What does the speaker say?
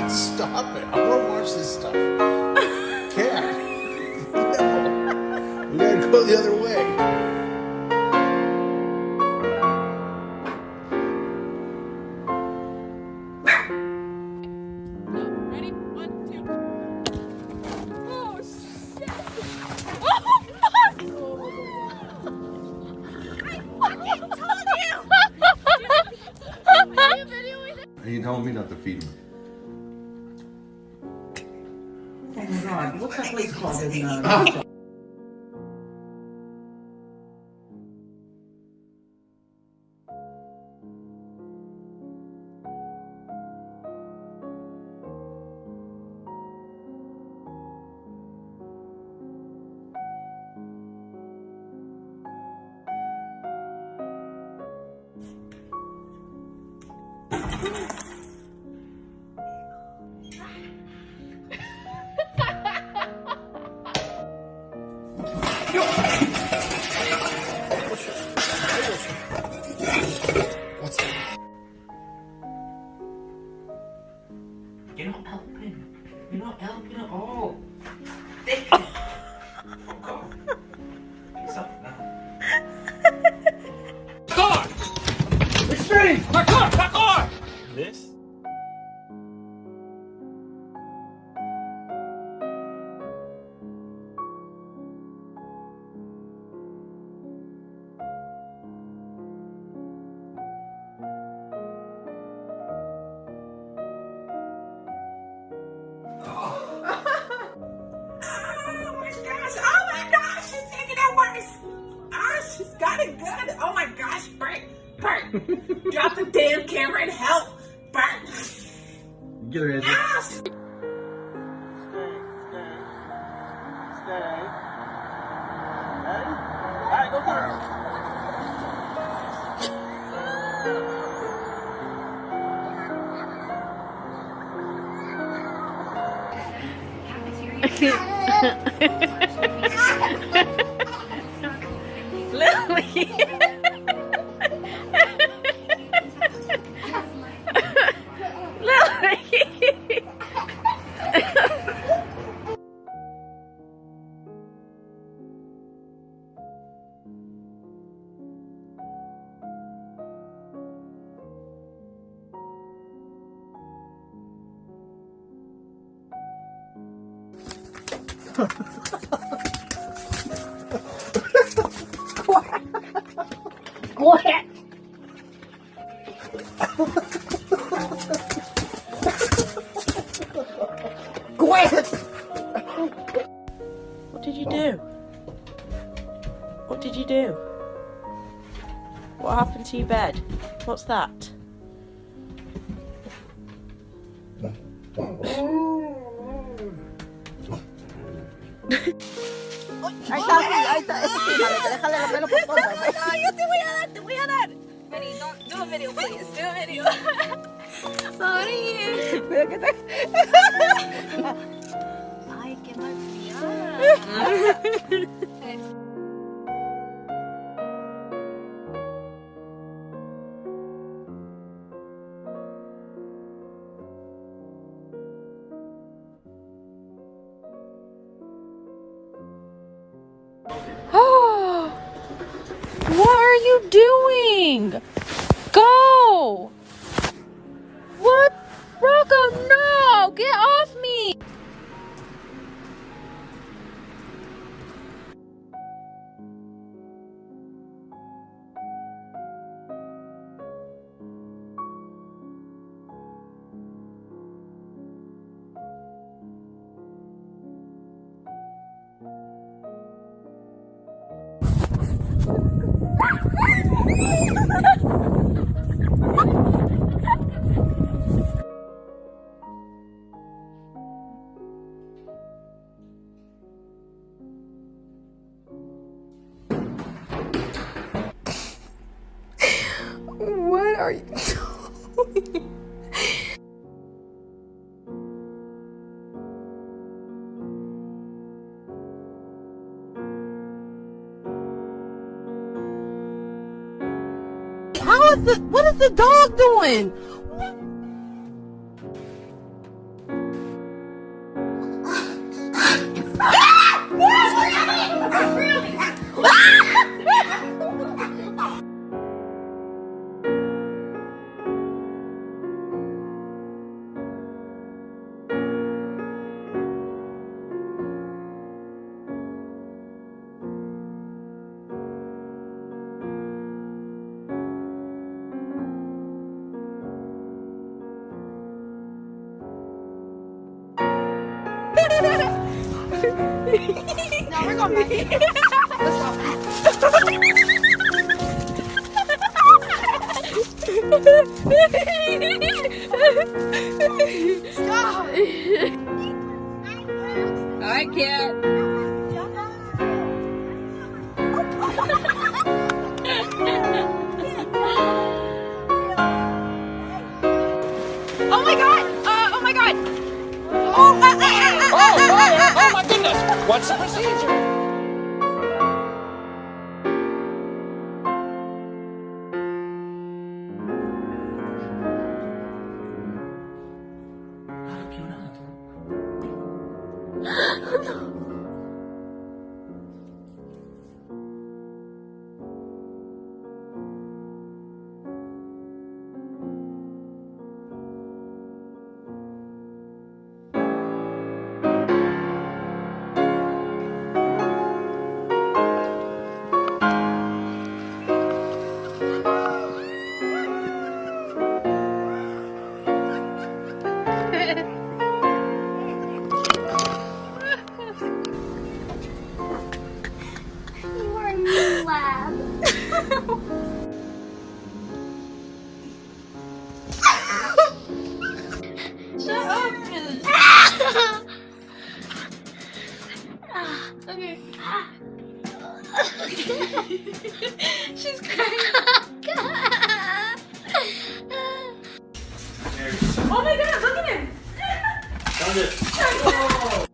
God, stop it. I want to watch this stuff. Cat. No. We gotta go the other way. Ready? 1, 2. Oh, shit. I fucking told you! Are you telling me not to feed him? Oh my God, what's that place called in What's that? You're not helping. You're not helping at all. Dickhead. Fuck off. It's up now. Car! Restrain! My car! My car! This? She's got it good. Oh my gosh, Bert. Drop the damn camera and help. Bert. Get her in. Ah, Stay. Ready? Alright, go first. Lily. Lily. go ahead. Go ahead. What did you do? What did you do? What happened to your bed? What's that? Ahí está, ese sí, déjale la pelo por todo. No, yo te voy a dar. Vení, don't do a video, please. Do a video. Sorry. Cuida que te... Ay, qué malcriada. Oh, what are you doing? Go! What? Rocco, no! Get off me! What are you doing? What is the dog doing? No, we're going back. Let's go. Stop. Alright, kid. Oh my god! Oh my god! Oh my goodness! What's the procedure? You are a mean lab. Shut up, Miss. Okay. She's crying. Oh my god, look at him! Found it.